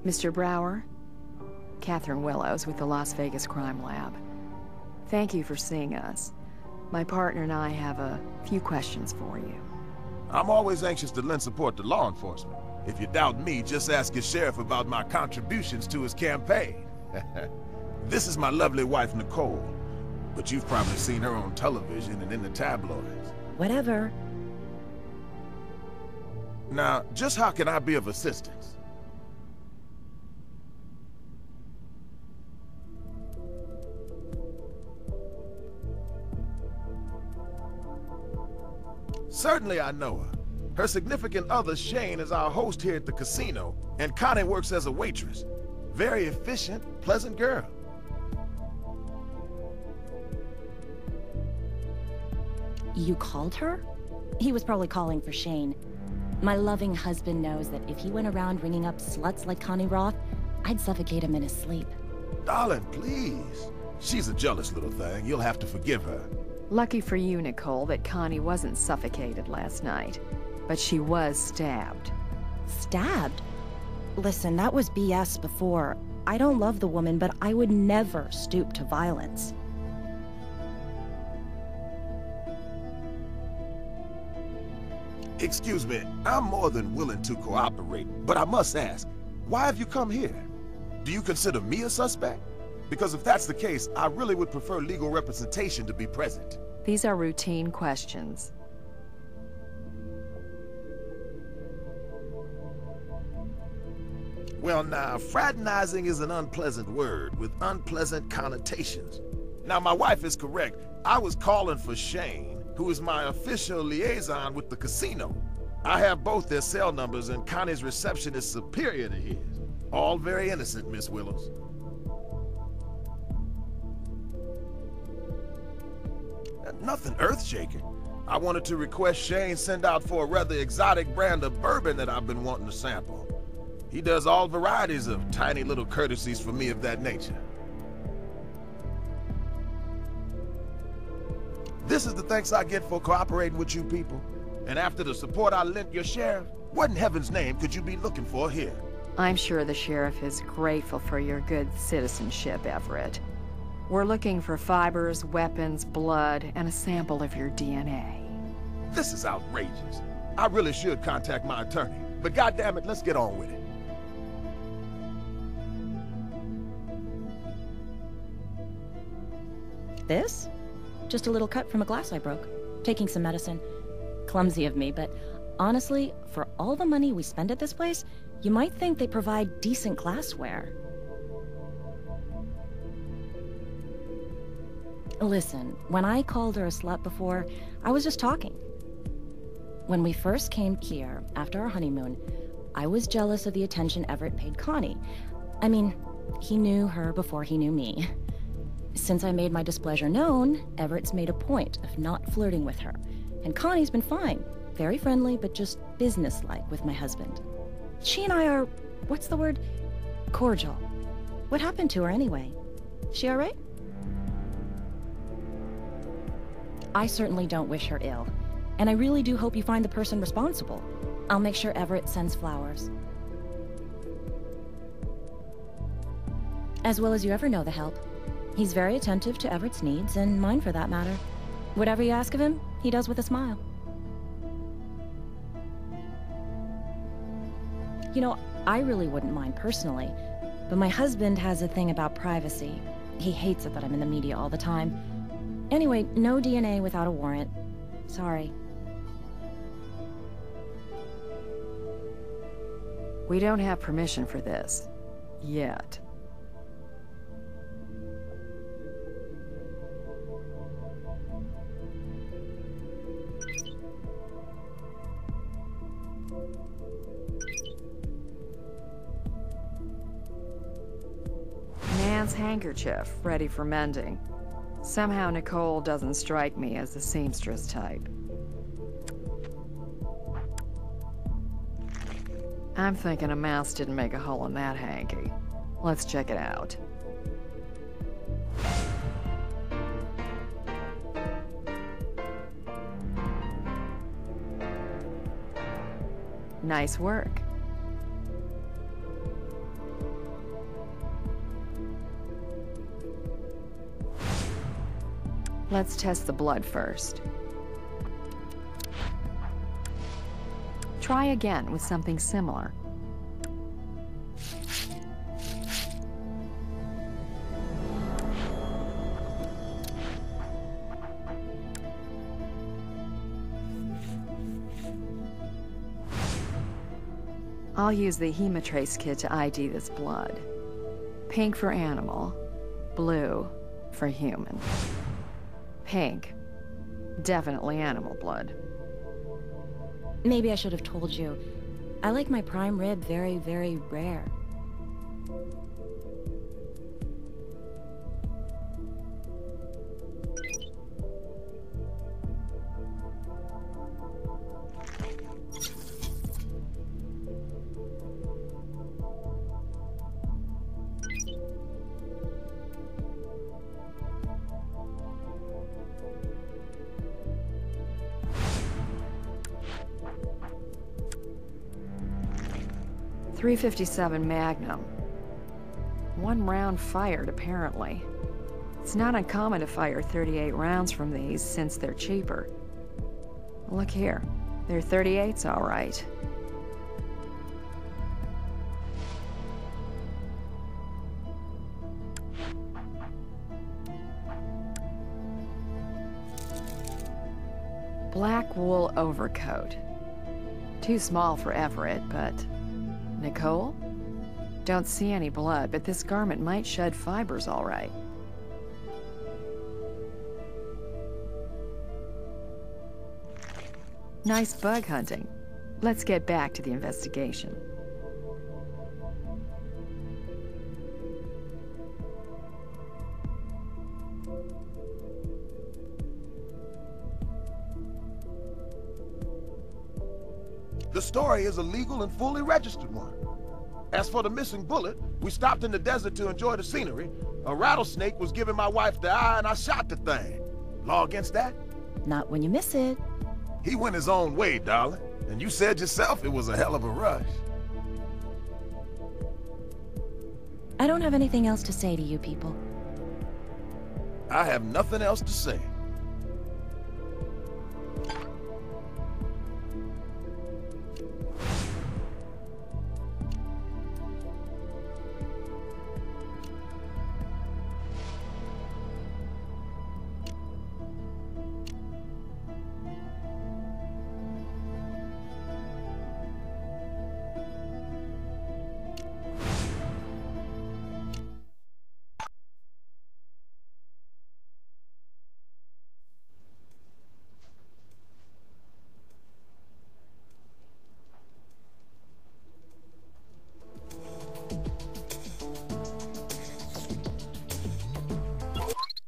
Mr. Brower? Catherine Willows with the Las Vegas Crime Lab. Thank you for seeing us. My partner and I have a few questions for you. I'm always anxious to lend support to law enforcement. If you doubt me, just ask your sheriff about my contributions to his campaign. This is my lovely wife, Nicole. But you've probably seen her on television and in the tabloids. Whatever. Now, just how can I be of assistance? Certainly I know her. Her significant other, Shane, is our host here at the casino, and Connie works as a waitress. Very efficient, pleasant girl. You called her? He was probably calling for Shane. My loving husband knows that if he went around ringing up sluts like Connie Roth, I'd suffocate him in his sleep. Darling, please. She's a jealous little thing. You'll have to forgive her. Lucky for you, Nicole, that Connie wasn't suffocated last night. But she was stabbed. Stabbed? Listen, that was BS before. I don't love the woman, but I would never stoop to violence. Excuse me, I'm more than willing to cooperate, but I must ask, why have you come here? Do you consider me a suspect? Because if that's the case, I really would prefer legal representation to be present. These are routine questions. Well now, fraternizing is an unpleasant word with unpleasant connotations. Now my wife is correct. I was calling for Shane, who is my official liaison with the casino. I have both their cell numbers and Connie's reception is superior to his. All very innocent, Miss Willows. Nothing earth-shaking. I wanted to request Shane send out for a rather exotic brand of bourbon that I've been wanting to sample. He does all varieties of tiny little courtesies for me of that nature. This is the thanks I get for cooperating with you people. And after the support I lent your sheriff, what in heaven's name could you be looking for here? I'm sure the sheriff is grateful for your good citizenship, Everett. We're looking for fibers, weapons, blood, and a sample of your DNA. This is outrageous. I really should contact my attorney, but goddammit, let's get on with it. This? Just a little cut from a glass I broke. Taking some medicine. Clumsy of me, but honestly, for all the money we spend at this place, you might think they provide decent glassware. Listen, when I called her a slut before, I was just talking. When we first came here, after our honeymoon, I was jealous of the attention Everett paid Connie. I mean, he knew her before he knew me. Since I made my displeasure known, Everett's made a point of not flirting with her. And Connie's been fine. Very friendly, but just businesslike with my husband. She and I are, what's the word? Cordial. What happened to her anyway? She all right? I certainly don't wish her ill, and I really do hope you find the person responsible. I'll make sure Everett sends flowers. As well as you ever know the help. He's very attentive to Everett's needs, and mine for that matter. Whatever you ask of him, he does with a smile. You know, I really wouldn't mind personally, but my husband has a thing about privacy. He hates it that I'm in the media all the time. Anyway, no DNA without a warrant. Sorry. We don't have permission for this. Yet. Man's handkerchief, ready for mending. Somehow Nicole doesn't strike me as the seamstress type. I'm thinking a mouse didn't make a hole in that hanky. Let's check it out. Nice work. Let's test the blood first. Try again with something similar. I'll use the hemotrace kit to ID this blood. Pink for animal, blue for human. Pink, definitely animal blood. Maybe I should have told you. I like my prime rib very, very rare. .357 Magnum. One round fired, apparently. It's not uncommon to fire 38 rounds from these since they're cheaper. Look here. They're 38s, all right. Black wool overcoat. Too small for Everett, but... Nicole? Don't see any blood, but this garment might shed fibers all right. Nice bug hunting. Let's get back to the investigation. The story is a legal and fully registered one. As for the missing bullet, we stopped in the desert to enjoy the scenery. A rattlesnake was giving my wife the eye and I shot the thing. Law against that? Not when you miss it. He went his own way, darling. And you said yourself it was a hell of a rush. I don't have anything else to say to you people. I have nothing else to say.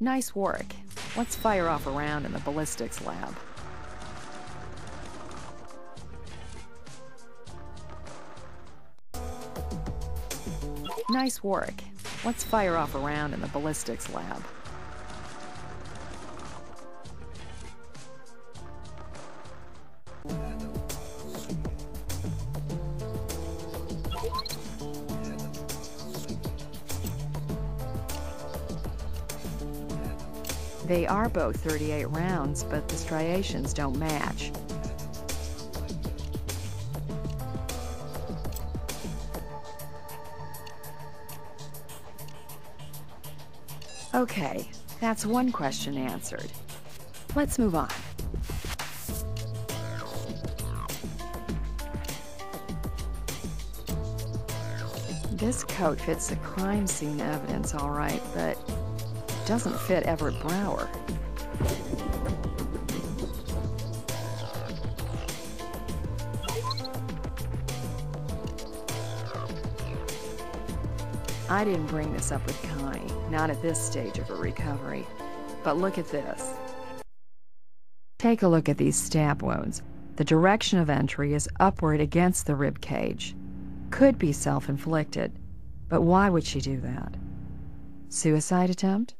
Nice work. Let's fire off a round in the ballistics lab. Nice work. Let's fire off a round in the ballistics lab. They are both 38 rounds, but the striations don't match. Okay, that's one question answered. Let's move on. This coat fits the crime scene evidence all right, but doesn't fit Everett Brower. I didn't bring this up with Connie, not at this stage of her recovery. But look at this. Take a look at these stab wounds. The direction of entry is upward against the rib cage. Could be self-inflicted, but why would she do that? Suicide attempt?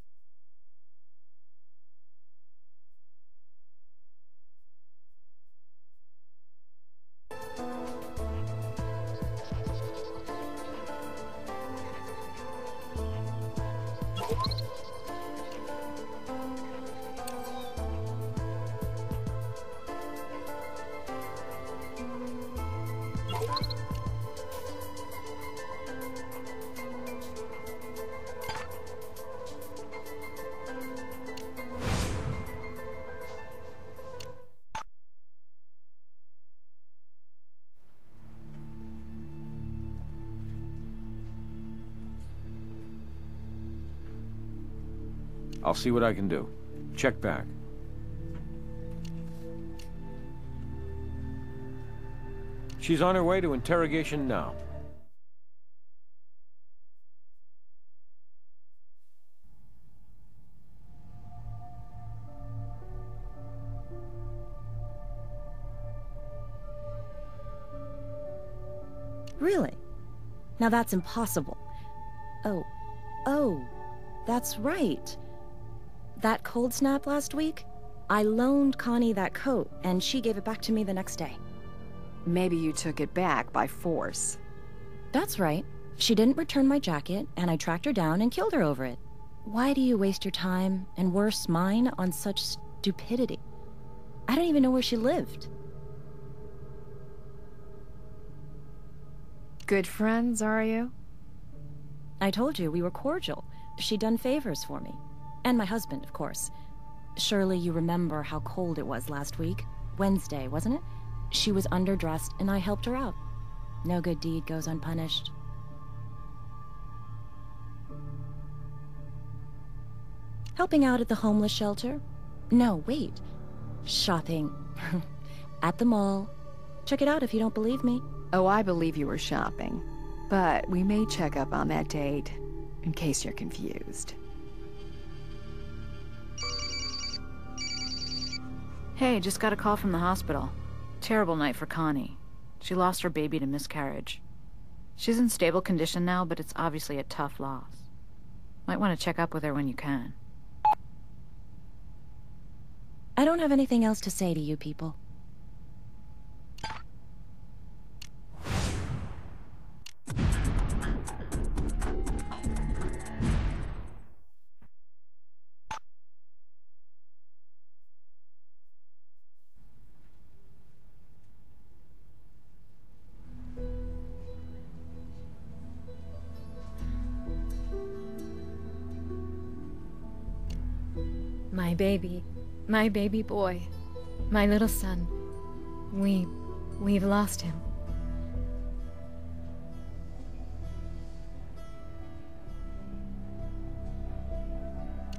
I'll see what I can do. Check back. She's on her way to interrogation now. Really? Now that's impossible. Oh, that's right. That cold snap last week? I loaned Connie that coat, and she gave it back to me the next day. Maybe you took it back by force. That's right. She didn't return my jacket, and I tracked her down and killed her over it. Why do you waste your time, and worse, mine, on such stupidity? I don't even know where she lived. Good friends, are you? I told you we were cordial. She'd done favors for me. And my husband, of course. Surely you remember how cold it was last week. Wednesday, wasn't it? She was underdressed, and I helped her out. No good deed goes unpunished. Helping out at the homeless shelter? No, wait. Shopping. At the mall. Check it out if you don't believe me. Oh, I believe you were shopping. But we may check up on that date, in case you're confused. Hey, just got a call from the hospital. Terrible night for Connie. She lost her baby to miscarriage. She's in stable condition now, but it's obviously a tough loss. Might want to check up with her when you can. I don't have anything else to say to you people. My baby boy, my little son. We've lost him.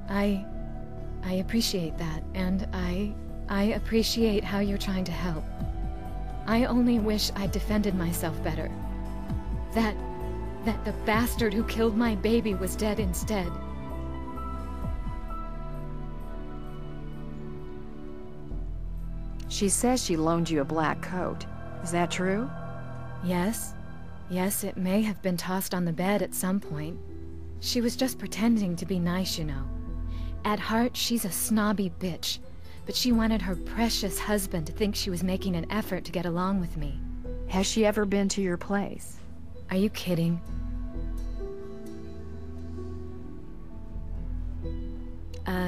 I appreciate that, and I appreciate how you're trying to help. I only wish I'd defended myself better. That the bastard who killed my baby was dead instead. She says she loaned you a black coat. Is that true? Yes. Yes, it may have been tossed on the bed at some point. She was just pretending to be nice, you know. At heart, she's a snobby bitch, but she wanted her precious husband to think she was making an effort to get along with me. Has she ever been to your place? Are you kidding?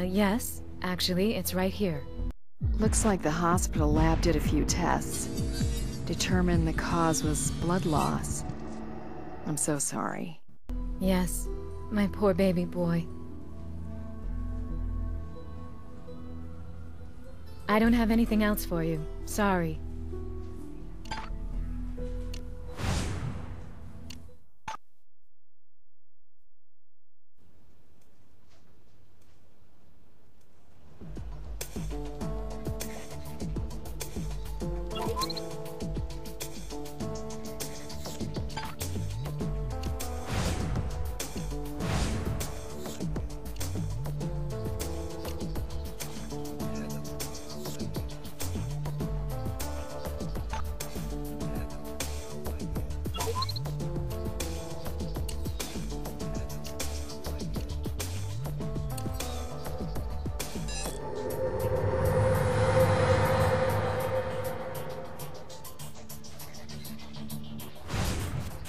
Yes. Actually, it's right here. Looks like the hospital lab did a few tests. Determined the cause was blood loss. I'm so sorry. Yes, my poor baby boy. I don't have anything else for you. Sorry.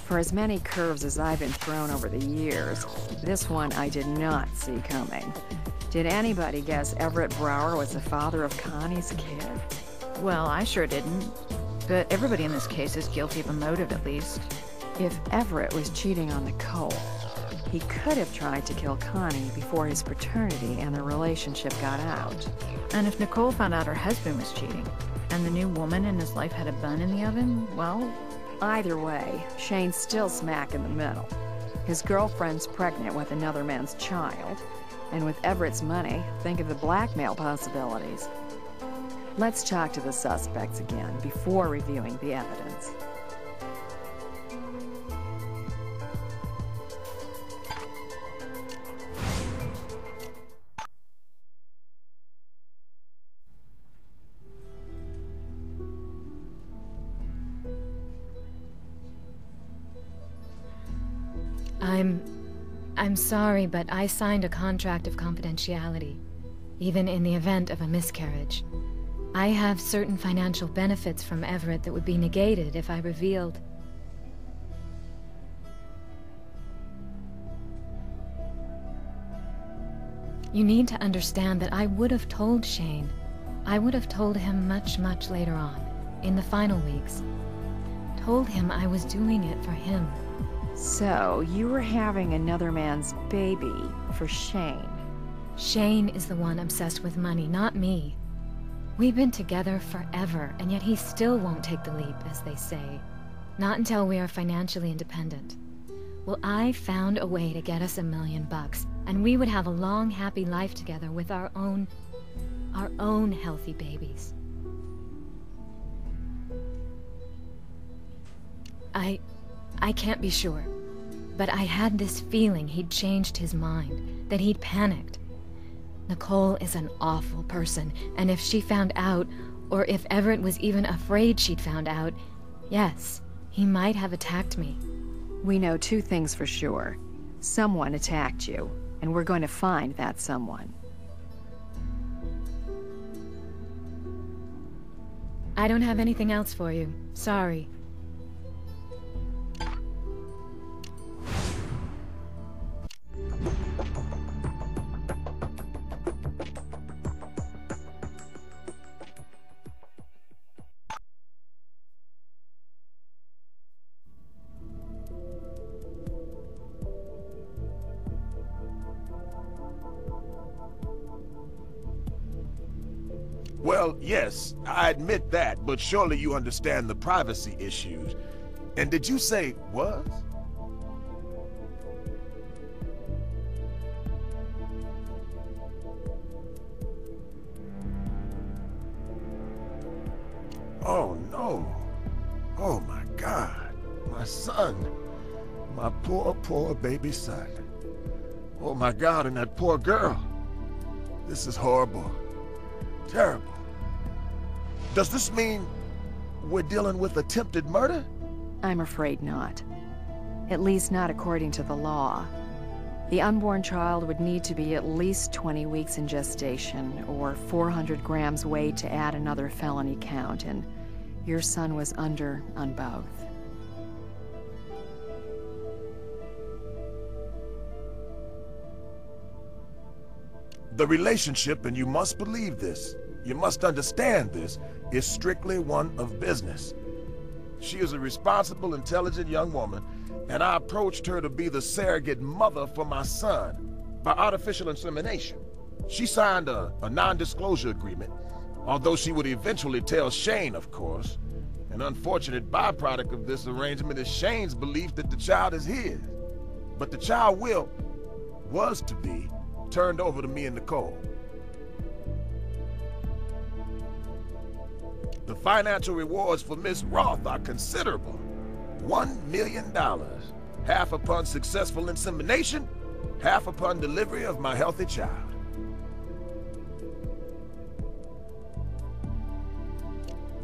For as many curves as I've been thrown over the years, this one I did not see coming. Did anybody guess Everett Brower was the father of Connie's kid? Well, I sure didn't. But everybody in this case is guilty of a motive, at least. If Everett was cheating on Nicole, he could have tried to kill Connie before his paternity and their relationship got out. And if Nicole found out her husband was cheating, and the new woman in his life had a bun in the oven, well... Either way, Shane's still smack in the middle. His girlfriend's pregnant with another man's child, and with Everett's money, think of the blackmail possibilities. Let's talk to the suspects again before reviewing the evidence. I'm sorry, but I signed a contract of confidentiality, even in the event of a miscarriage. I have certain financial benefits from Everett that would be negated if I revealed. You need to understand that I would have told Shane. I would have told him much, much later on, in the final weeks. Told him I was doing it for him. So, you were having another man's baby for Shane. Shane is the one obsessed with money, not me. We've been together forever, and yet he still won't take the leap, as they say. Not until we are financially independent. Well, I found a way to get us $1 million, and we would have a long, happy life together with our own healthy babies. I can't be sure, but I had this feeling he'd changed his mind, that he'd panicked. Nicole is an awful person, and if she found out, or if Everett was even afraid she'd found out, yes, he might have attacked me. We know 2 things for sure. Someone attacked you, and we're going to find that someone. I don't have anything else for you. Sorry. Well, yes, I admit that, but surely you understand the privacy issues. And did you say was? Oh, no. Oh, my God. My son. My poor, poor baby son. Oh, my God, and that poor girl. This is horrible. Terrible. Does this mean we're dealing with attempted murder? I'm afraid not. At least not according to the law. The unborn child would need to be at least 20 weeks in gestation, or 400 grams weight to add another felony count, and your son was under on both. The relationship, and you must believe this, you must understand this, is strictly one of business. She is a responsible, intelligent young woman, and I approached her to be the surrogate mother for my son by artificial insemination. She signed a non-disclosure agreement, although she would eventually tell Shane, of course. An unfortunate byproduct of this arrangement is Shane's belief that the child is his. But the child was to be, turned over to me and Nicole. The financial rewards for Miss Roth are considerable. $1 million, half upon successful insemination, half upon delivery of my healthy child.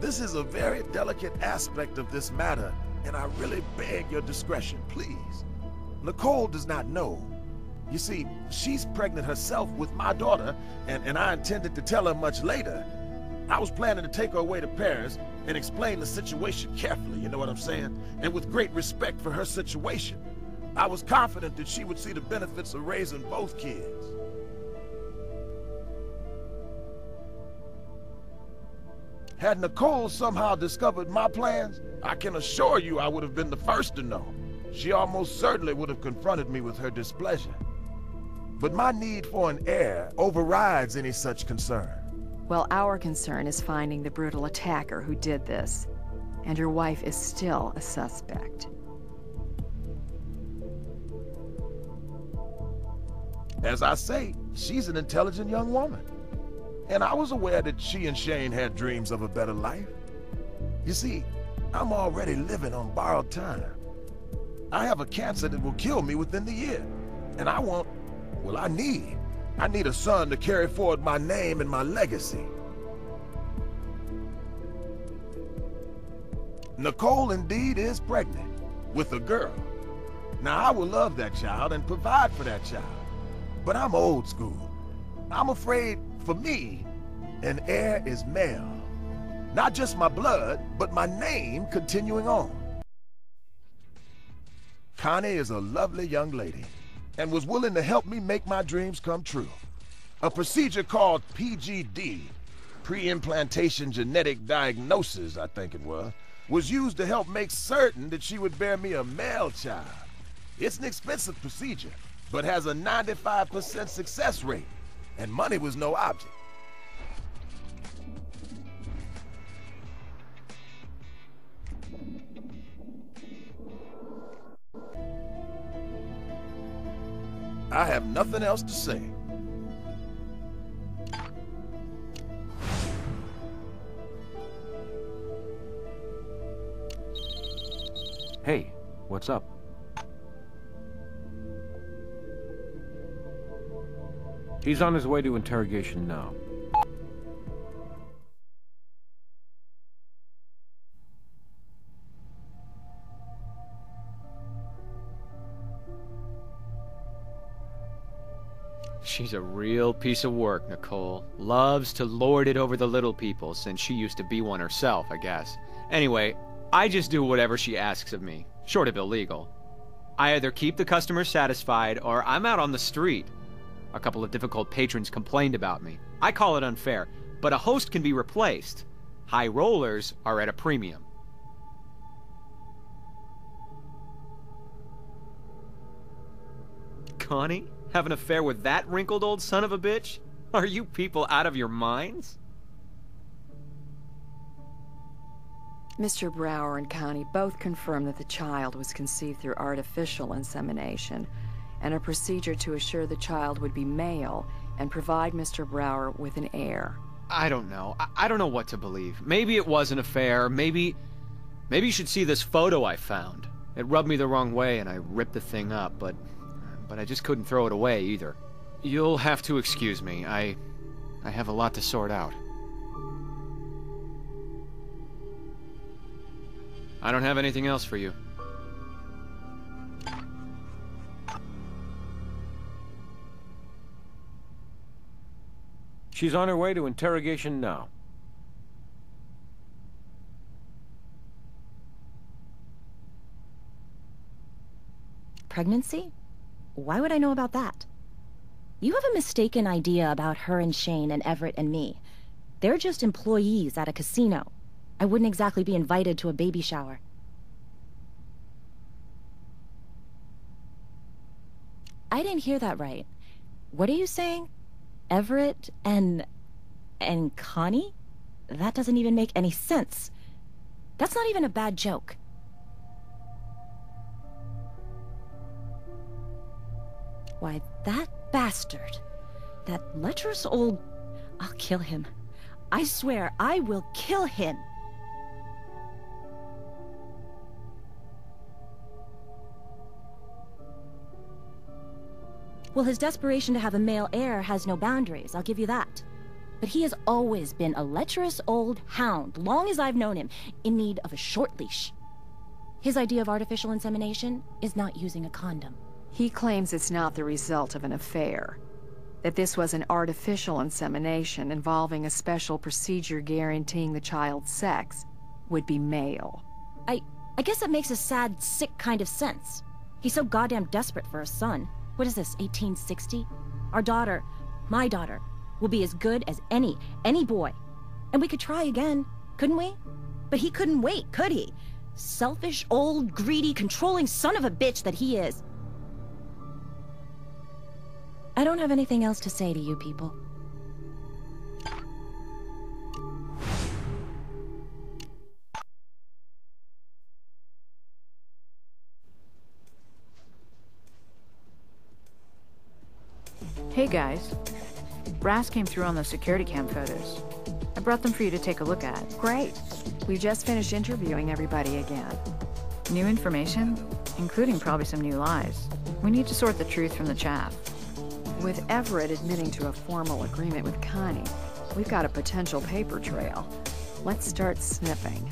This is a very delicate aspect of this matter, and I really beg your discretion, please. Nicole does not know. You see, she's pregnant herself with my daughter, and I intended to tell her much later. I was planning to take her away to Paris and explain the situation carefully, you know what I'm saying? And with great respect for her situation. I was confident that she would see the benefits of raising both kids. Had Nicole somehow discovered my plans, I can assure you I would have been the first to know. She almost certainly would have confronted me with her displeasure. But my need for an heir overrides any such concern. Well, our concern is finding the brutal attacker who did this, and your wife is still a suspect. As I say, she's an intelligent young woman. And I was aware that she and Shane had dreams of a better life. You see, I'm already living on borrowed time. I have a cancer that will kill me within the year. And I want, well, I need a son to carry forward my name and my legacy. Nicole indeed is pregnant with a girl. Now, I will love that child and provide for that child. But I'm old school. I'm afraid, for me, an heir is male. Not just my blood, but my name continuing on. Connie is a lovely young lady and was willing to help me make my dreams come true. A procedure called PGD, pre-implantation genetic diagnosis, I think it was used to help make certain that she would bear me a male child. It's an expensive procedure, but has a 95% success rate, and money was no object. I have nothing else to say. Hey, what's up? He's on his way to interrogation now. She's a real piece of work, Nicole. Loves to lord it over the little people, since she used to be one herself, I guess. Anyway, I just do whatever she asks of me, short of illegal. I either keep the customers satisfied, or I'm out on the street. A couple of difficult patrons complained about me. I call it unfair, but a host can be replaced. High rollers are at a premium. Connie? Have an affair with that wrinkled old son of a bitch? Are you people out of your minds? Mr. Brower and Connie both confirmed that the child was conceived through artificial insemination, and a procedure to assure the child would be male and provide Mr. Brower with an heir. I don't know. I don't know what to believe. Maybe it was an affair. Maybe you should see this photo I found. It rubbed me the wrong way and I ripped the thing up, but I just couldn't throw it away either. You'll have to excuse me. I have a lot to sort out. I don't have anything else for you. She's on her way to interrogation now. Pregnancy? Why would I know about that? You have a mistaken idea about her and Shane and Everett and me. They're just employees at a casino. I wouldn't exactly be invited to a baby shower. I didn't hear that right. What are you saying? Everett and Connie? That doesn't even make any sense. That's not even a bad joke. Why, that bastard. That lecherous old... I'll kill him. I swear, I will kill him. Well, his desperation to have a male heir has no boundaries, I'll give you that. But he has always been a lecherous old hound, long as I've known him, in need of a short leash. His idea of artificial insemination is not using a condom. He claims it's not the result of an affair, that this was an artificial insemination involving a special procedure guaranteeing the child's sex would be male. I guess that makes a sad, sick kind of sense. He's so goddamn desperate for a son. What is this, 1860? Our daughter, my daughter, will be as good as any boy. And we could try again, couldn't we? But he couldn't wait, could he? Selfish, old, greedy, controlling son of a bitch that he is. I don't have anything else to say to you people. guys. Brass came through on those security cam photos. I brought them for you to take a look at. Great. We just finished interviewing everybody again. New information, including probably some new lies. We need to sort the truth from the chaff. With Everett admitting to a formal agreement with Connie, we've got a potential paper trail. Let's start sniffing.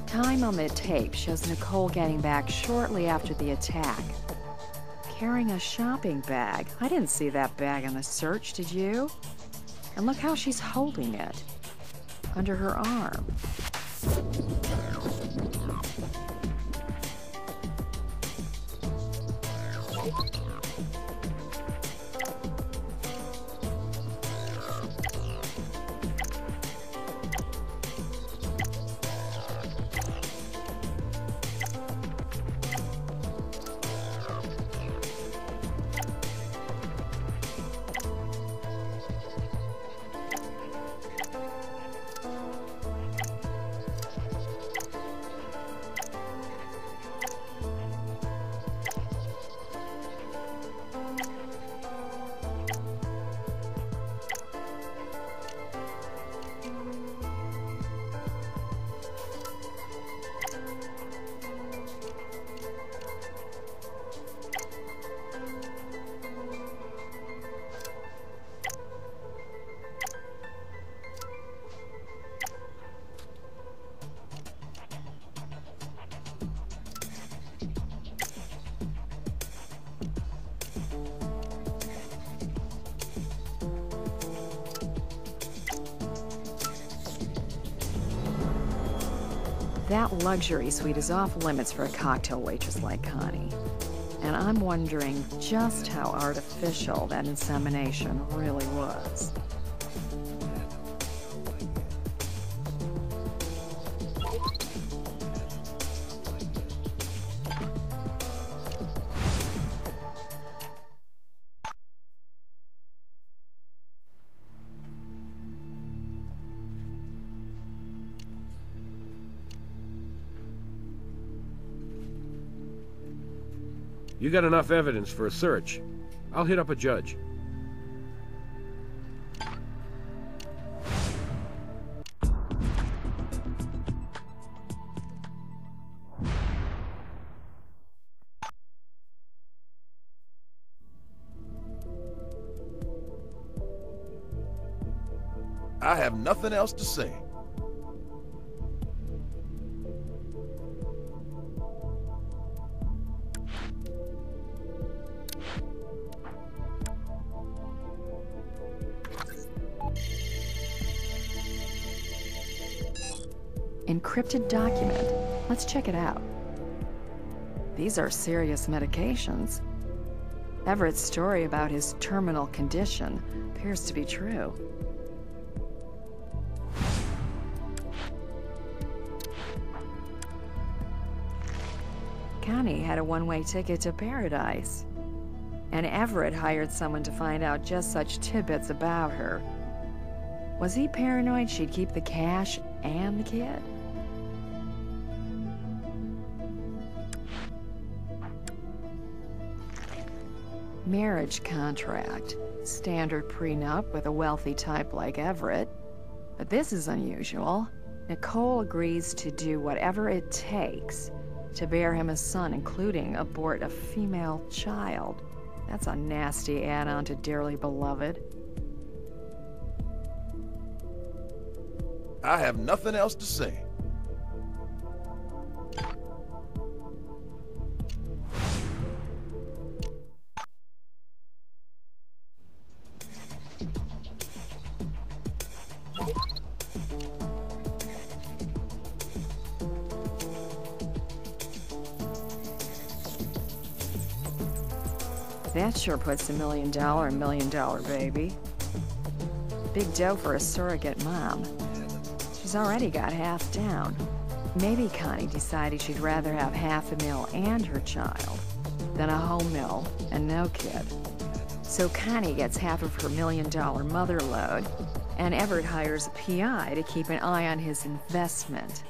Time on the tape shows Nicole getting back shortly after the attack. Carrying a shopping bag. I didn't see that bag in the search, did you? And look how she's holding it. Under her arm. That luxury suite is off limits for a cocktail waitress like Connie. And I'm wondering just how artificial that insemination really was. You got enough evidence for a search. I'll hit up a judge. I have nothing else to say. Encrypted document. Let's check it out. These are serious medications. Everett's story about his terminal condition appears to be true. Connie had a one-way ticket to paradise. And Everett hired someone to find out just such tidbits about her. Was he paranoid she'd keep the cash and the kid? Marriage contract. Standard prenup with a wealthy type like Everett. But this is unusual. Nicole agrees to do whatever it takes to bear him a son, including abort a female child. That's a nasty add-on to Dearly Beloved. I have nothing else to say. That sure puts $1 million baby. Big dough for a surrogate mom. She's already got half down. Maybe Connie decided she'd rather have $500,000 and her child than a whole $1 and no kid. So Connie gets half of her $1 million mother load, and Everett hires a PI to keep an eye on his investment.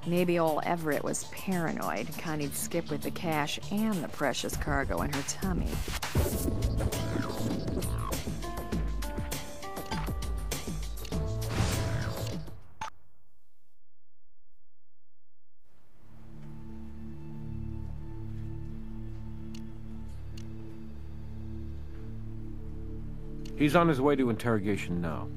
Maybe old Everett was paranoid, kind he'd skip with the cash and the precious cargo in her tummy. He's on his way to interrogation now.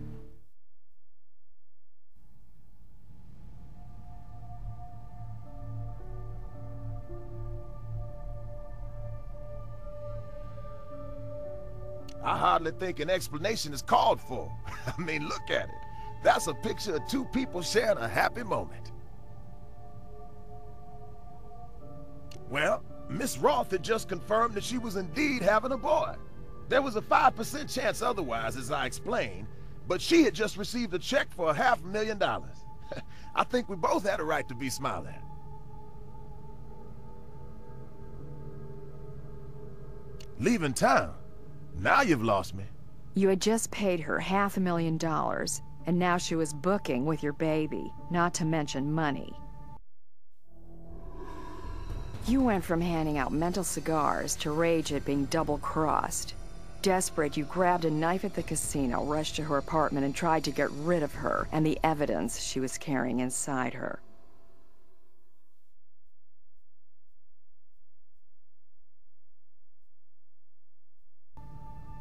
I hardly think an explanation is called for. I mean, look at it. That's a picture of two people sharing a happy moment. Well, Miss Roth had just confirmed that she was indeed having a boy. There was a 5% chance otherwise, as I explained, but she had just received a check for $500,000. I think we both had a right to be smiling. Leaving town? Now you've lost me. You had just paid her $500,000, and now she was booking with your baby, not to mention money. You went from handing out mental cigars to rage at being double-crossed. Desperate, you grabbed a knife at the casino, rushed to her apartment, and tried to get rid of her and the evidence she was carrying inside her.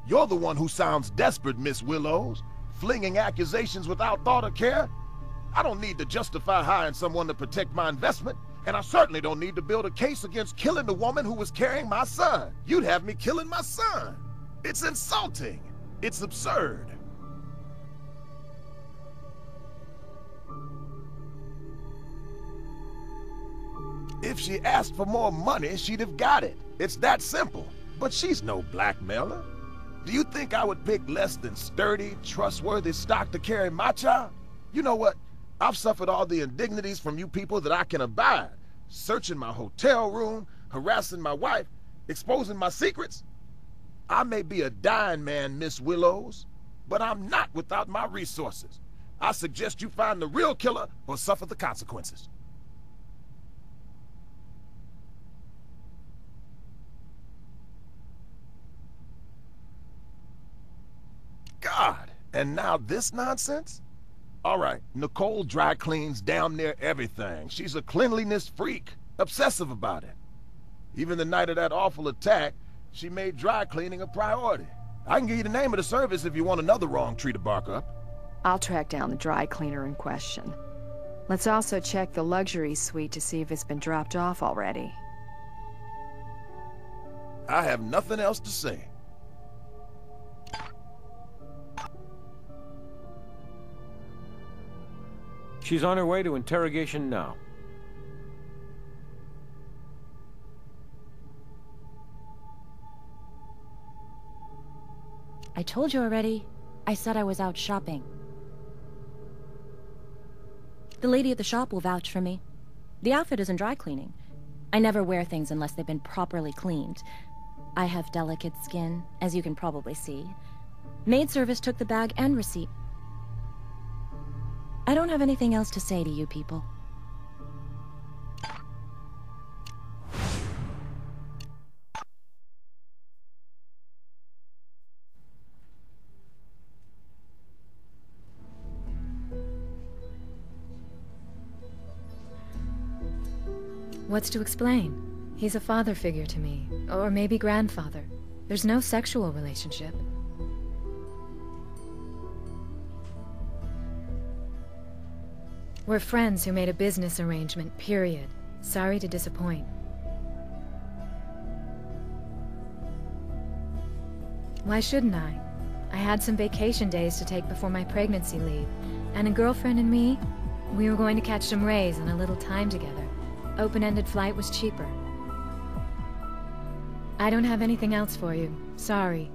You're the one who sounds desperate, Miss Willows, flinging accusations without thought or care. I don't need to justify hiring someone to protect my investment, and I certainly don't need to build a case against killing the woman who was carrying my son. You'd have me killing my son. It's insulting. It's absurd. If she asked for more money, she'd have got it. It's that simple. But she's no blackmailer. Do you think I would pick less than sturdy, trustworthy stock to carry my child? You know what? I've suffered all the indignities from you people that I can abide. Searching my hotel room, harassing my wife, exposing my secrets. I may be a dying man, Miss Willows, but I'm not without my resources. I suggest you find the real killer or suffer the consequences. God, and now this nonsense? All right, Nicole dry cleans damn near everything. She's a cleanliness freak, obsessive about it. Even the night of that awful attack, she made dry cleaning a priority. I can give you the name of the service if you want another wrong tree to bark up. I'll track down the dry cleaner in question. Let's also check the luxury suite to see if it's been dropped off already. I have nothing else to say. She's on her way to interrogation now. I told you already. I said I was out shopping. The lady at the shop will vouch for me. The outfit isn't dry cleaning. I never wear things unless they've been properly cleaned. I have delicate skin, as you can probably see. Maid service took the bag and receipt. I don't have anything else to say to you people. What's to explain? He's a father figure to me, or maybe grandfather. There's no sexual relationship. We're friends who made a business arrangement, period. Sorry to disappoint. Why shouldn't I? I had some vacation days to take before my pregnancy leave, and a girlfriend and me, we were going to catch some rays and a little time together. Open-ended flight was cheaper. I don't have anything else for you. Sorry.